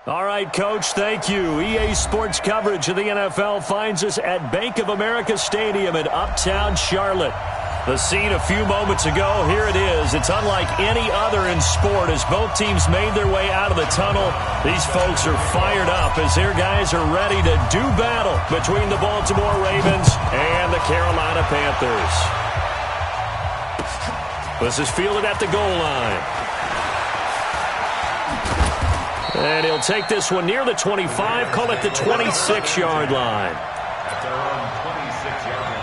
All right, Coach, thank you. EA Sports coverage of the NFL finds us at Bank of America Stadium in Uptown Charlotte. The scene a few moments ago, here it is. It's unlike any other in sport as both teams made their way out of the tunnel. These folks are fired up as their guys are ready to do battle between the Baltimore Ravens and the Carolina Panthers. This is fielded at the goal line. And he'll take this one near the 25, call it the 26-yard line. At their own 26-yard line.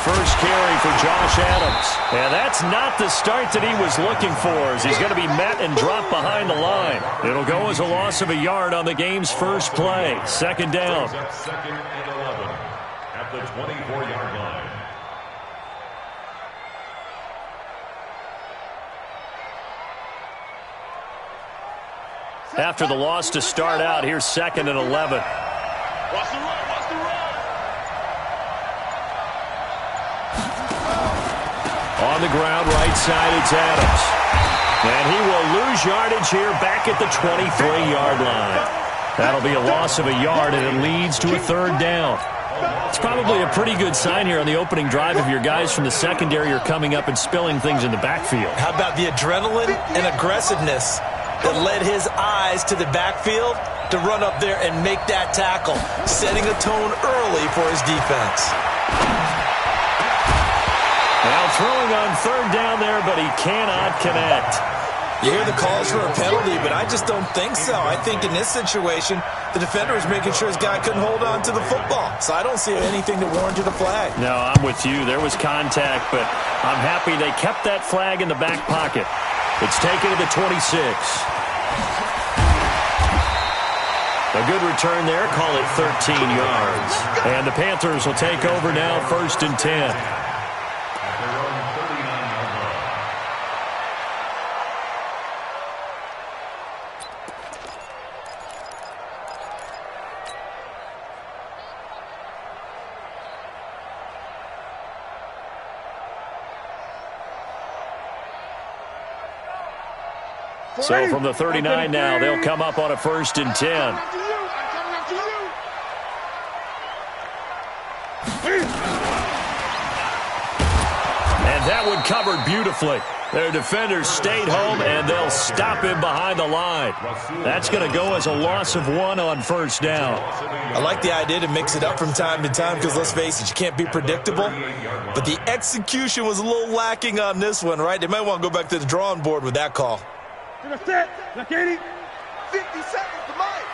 First carry for Josh Adams. And that's not the start that he was looking for as he's going to be met and dropped behind the line. It'll go as a loss of a yard on the game's first play. Second down. Second and 11 at the 24-yard line. After the loss to start out, here's second and 11. Watch the run. On the ground, right side, it's Adams. And he will lose yardage here back at the 23-yard line. That'll be a loss of a yard, and it leads to a third down. It's probably a pretty good sign here on the opening drive if your guys from the secondary are coming up and spilling things in the backfield. How about the adrenaline and aggressiveness that led his eyes to the backfield to run up there and make that tackle, setting a tone early for his defense. Now throwing on third down there, but he cannot connect. You hear the calls for a penalty, but I just don't think so. I think in this situation, the defender was making sure his guy couldn't hold on to the football. So I don't see anything that warranted a flag. No, I'm with you. There was contact, but I'm happy they kept that flag in the back pocket. It's taken to the 26. A good return there. Call it 13 yards. And the Panthers will take over now, first and 10. So from the 39 now, they'll come up on a first and 10. And that one covered beautifully. Their defenders stayed home, and they'll stop him behind the line. That's going to go as a loss of 1 on first down. I like the idea to mix it up from time to time because, let's face it, you can't be predictable. But the execution was a little lacking on this one, right? They might want to go back to the drawing board with that call. Set. Look, 80. 50 seconds to Mike.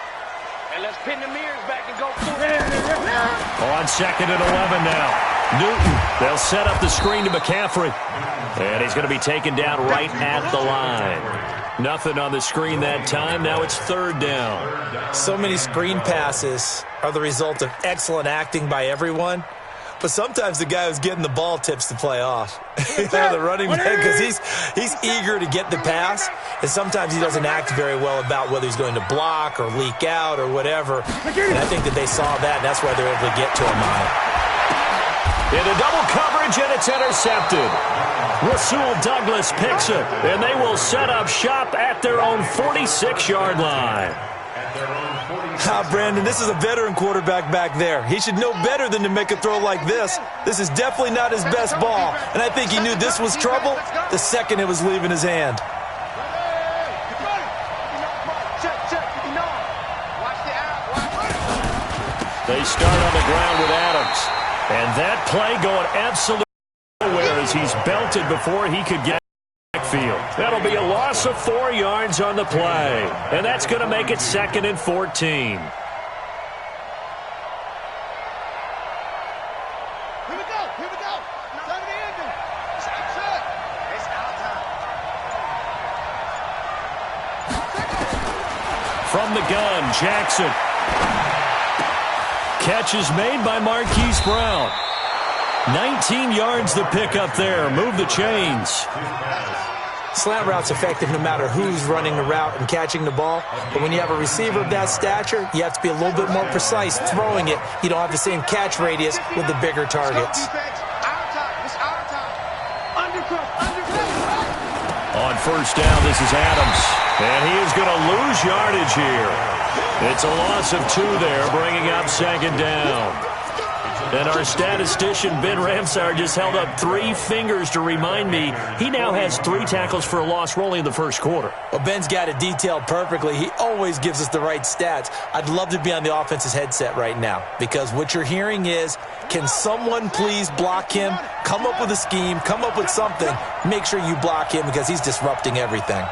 And let's pin the mirrors back and go for it. On second and 11 now. Newton, they'll set up the screen to McCaffrey. And he's going to be taken down right at the line. Nothing on the screen that time. Now it's third down. So many screen passes are the result of excellent acting by everyone. But sometimes the guy who's getting the ball tips the play off. The running back, because he's eager to get the pass, and sometimes he doesn't act very well about whether he's going to block or leak out or whatever. And I think that they saw that, and that's why they're able to get to him on it. Into double coverage, and it's intercepted. Rasul Douglas picks it, and they will set up shop at their own 46-yard line. Brandon, this is a veteran quarterback back there. He should know better than to make a throw like this. This is definitely not his best ball, and I think he knew this was trouble the second it was leaving his hand. They start on the ground with Adams, and that play going absolutely nowhere as he's belted before he could get backfield. That'll be a loss of 4 yards on the play, and that's going to make it 2nd and 14. From the gun, Jackson. Catch is made by Marquise Brown. 19 yards the pick up there. Move the chains. Slant route's effective no matter who's running the route and catching the ball. But when you have a receiver of that stature, you have to be a little bit more precise throwing it. You don't have the same catch radius with the bigger targets. On first down, this is Adams. And he is going to lose yardage here. It's a loss of 2 there, bringing up 2nd down. And our statistician, Ben Ramsar, just held up 3 fingers to remind me he now has 3 tackles for a loss rolling in the first quarter. Well, Ben's got it detailed perfectly. He always gives us the right stats. I'd love to be on the offense's headset right now because what you're hearing is, can someone please block him? Come up with a scheme. Come up with something. Make sure you block him because he's disrupting everything.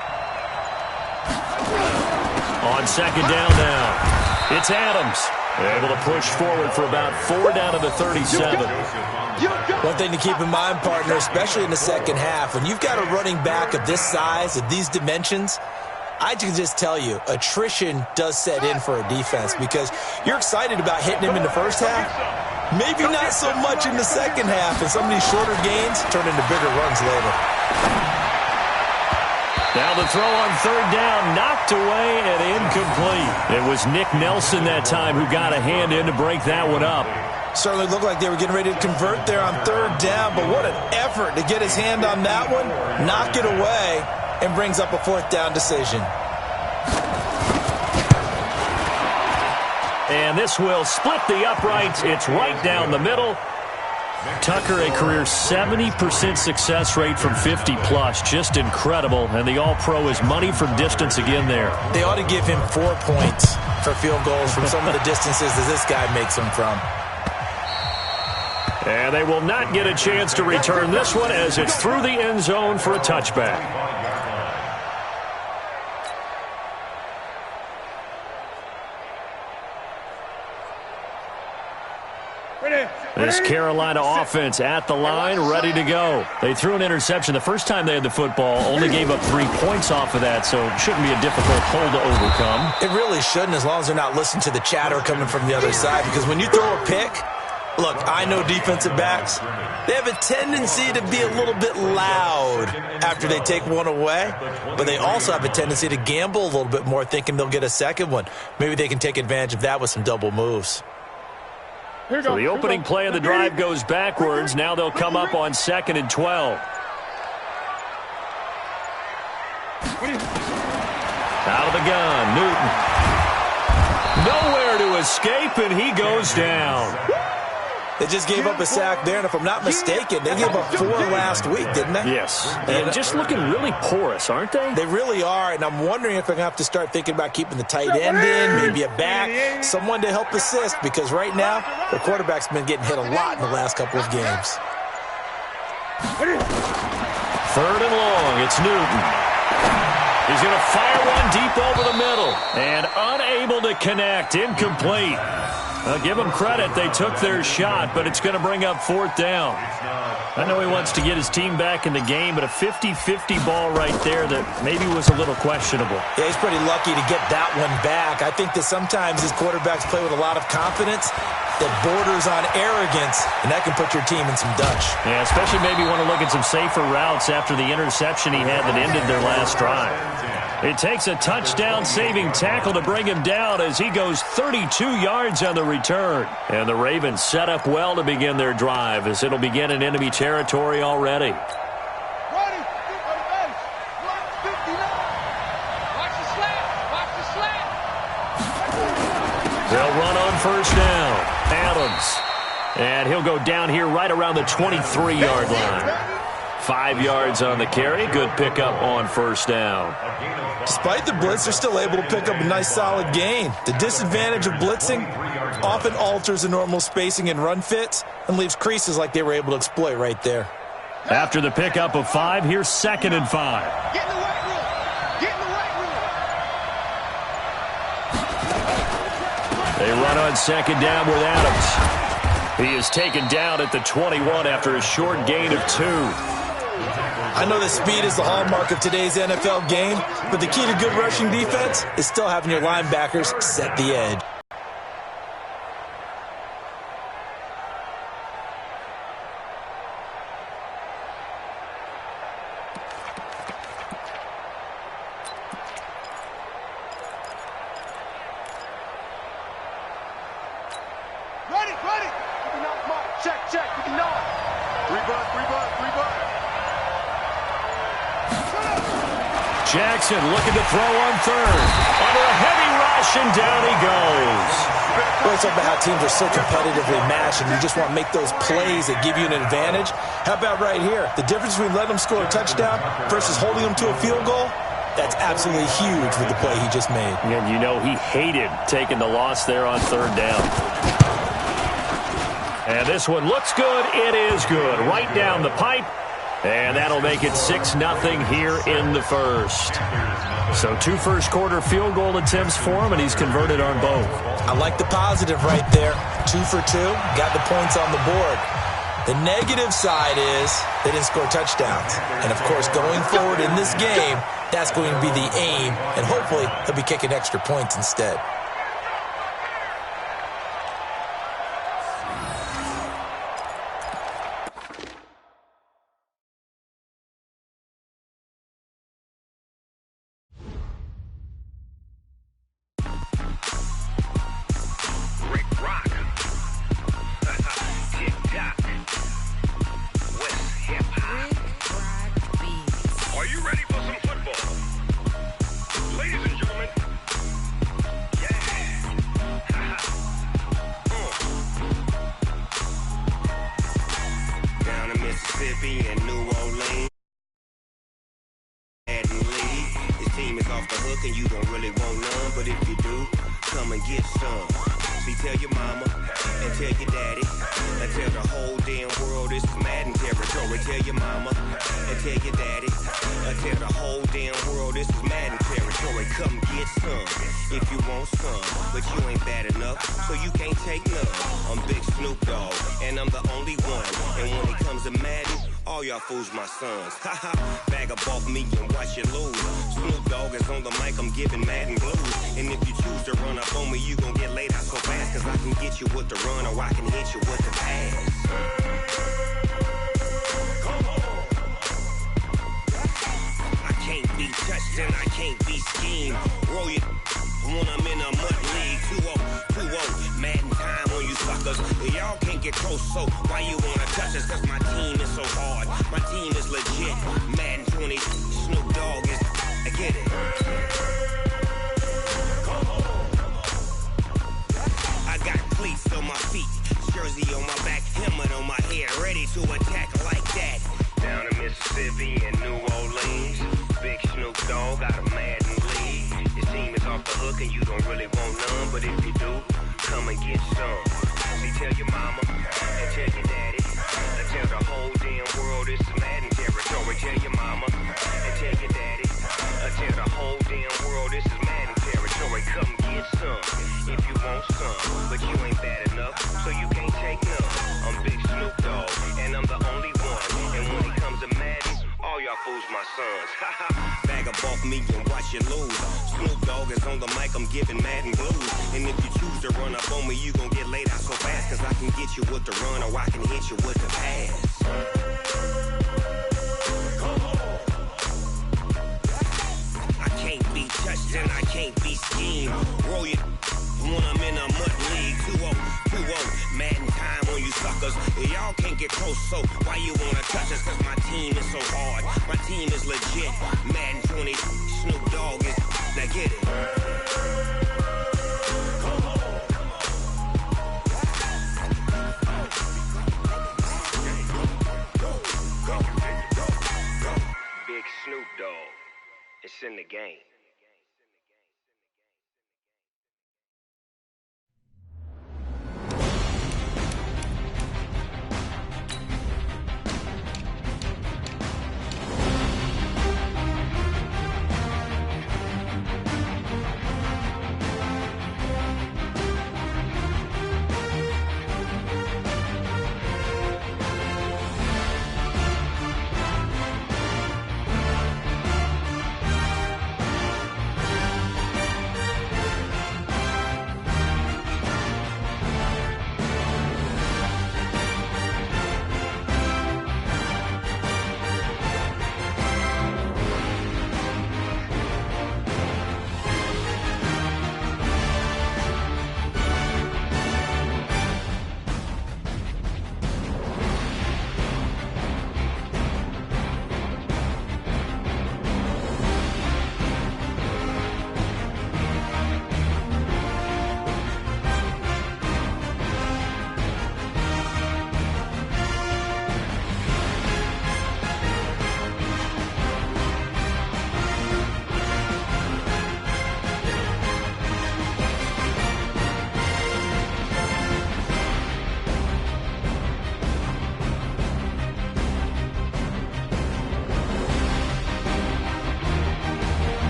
On 2nd down now, it's Adams. Able to push forward for about 4 down to the 37. One thing to keep in mind, partner, especially in the second half, when you've got a running back of this size, of these dimensions, I can just tell you, attrition does set in for a defense because you're excited about hitting him in the first half. Maybe not so much in the second half, and some of these shorter gains turn into bigger runs later. Now the throw on 3rd down, knocked away and incomplete. It was Nick Nelson that time who got a hand in to break that one up. Certainly looked like they were getting ready to convert there on 3rd down, but what an effort to get his hand on that one, knock it away, and brings up a 4th down decision. And this will split the uprights. It's right down the middle. Tucker, a career 70% success rate from 50-plus. Just incredible. And the All-Pro is money from distance again there. They ought to give him 4 points for field goals from some of the distances that this guy makes them from. And they will not get a chance to return this one as it's through the end zone for a touchback. This Carolina offense at the line, ready to go. They threw an interception the first time they had the football, only gave up 3 points off of that, so it shouldn't be a difficult hole to overcome. It really shouldn't, as long as they're not listening to the chatter coming from the other side, because when you throw a pick, look, I know defensive backs, they have a tendency to be a little bit loud after they take one away, but they also have a tendency to gamble a little bit more, thinking they'll get a second one. Maybe they can take advantage of that with some double moves. So the opening play of the drive goes backwards. Now they'll come up on 2nd and 12. Out of the gun, Newton. Nowhere to escape, and he goes down. They just gave up a sack there, and if I'm not mistaken, they gave up 4 last week, didn't they? Yes. And just looking really porous, aren't they? They really are, and I'm wondering if they're going to have to start thinking about keeping the tight end in, maybe a back, someone to help assist, because right now, the quarterback's been getting hit a lot in the last couple of games. 3rd and long, it's Newton. He's going to fire one deep over the middle, and unable to connect, incomplete. I'll give them credit. They took their shot, but it's going to bring up 4th down. I know he wants to get his team back in the game, but a 50-50 ball right there that maybe was a little questionable. Yeah, he's pretty lucky to get that one back. I think that sometimes these quarterbacks play with a lot of confidence. that borders on arrogance, and that can put your team in some Dutch. Yeah, especially maybe want to look at some safer routes after the interception he had that ended their last drive. It takes a touchdown-saving tackle to bring him down as he goes 32 yards on the return. And the Ravens set up well to begin their drive as it'll begin in enemy territory already. They'll run on first down. Adams. And he'll go down here right around the 23-yard line. 5 yards on the carry. Good pickup on first down. Despite the blitz, they're still able to pick up a nice solid gain. The disadvantage of blitzing often alters the normal spacing and run fits and leaves creases like they were able to exploit right there. After the pickup of 5, here's 2nd and 5. Get in the right room. Get in the right room. They run on 2nd down with Adams. He is taken down at the 21 after a short gain of 2. I know that speed is the hallmark of today's NFL game, but the key to good rushing defense is still having your linebackers set the edge. Ready. Check. We can knock. Rebutt. Jackson looking to throw on 3rd. Under a heavy rush, and down he goes. We're talking about how teams are so competitively matched, and you just want to make those plays that give you an advantage. How about right here? The difference between letting them score a touchdown versus holding them to a field goal, that's absolutely huge with the play he just made. And you know he hated taking the loss there on 3rd down. And this one looks good. It is good. Right down the pipe. And that'll make it 6-0 here in the first. So 2 first-quarter field goal attempts for him, and he's converted on both. I like the positive right there. 2 for 2, got the points on the board. The negative side is they didn't score touchdowns. And, of course, going forward in this game, that's going to be the aim, and hopefully he'll be kicking extra points instead. And you don't really want none, but if you do, come and get some. See, tell your mama and tell your daddy and tell the whole damn world this is Madden territory. Tell your mama and tell your daddy and tell the whole damn world this is Madden territory. Come get some if you want some, but you ain't bad enough, so you can't take none. I'm Big Snoop Dogg, and I'm the only one. And when it comes to Madden, all y'all fools my sons. Haha, bag up off me and watch you lose. Snoop Dogg is on the mic, I'm giving Madden blues. And if you choose to run up on me, you gon' get laid out so fast. Cause I can get you with the run or I can hit you with the pass. Come on. I can't be touched and I can't be schemed. Roll you when I'm in a mud league. 2-0, Madden time on you suckers. Y'all can't get close, so why you wanna touch us? Cause my team is so hard. My team is legit. Madden 20, Snoop Dogg is, I get it. I got cleats on my feet, jersey on my back, helmet on my head, ready to attack like that. Down in Mississippi and New Orleans, Big Snoop Dogg got a Madden league. Your team is off the hook and you don't really want none, but if you do, come and get some. See, tell your mama and tell your daddy and tell the whole damn world it's Madden territory. Tell your mama and tell your daddy and tell the whole damn world this is Madden territory. Come get some if you want some, but you ain't bad enough, so you can't take none. I'm Big Snoop Dogg, and I'm the only one. And when it comes to Madden, all y'all fools my sons. Bag up off me and watch you lose. Snoop Dogg is on the mic, I'm giving Madden blues. And if you choose to run up on me, you gon' get laid out so fast. Cause can get you with the run or I can hit you with the pass. I can't be touched and I can't be schemed. Roll you when I'm in a mud league. 2-0, Madden time on you suckers. Y'all can't get close, so why you wanna touch us? Cause my team is so hard. My team is legit. Madden 20, Snoop Dogg is. Now get it. Big Snoop Dogg. It's in the game.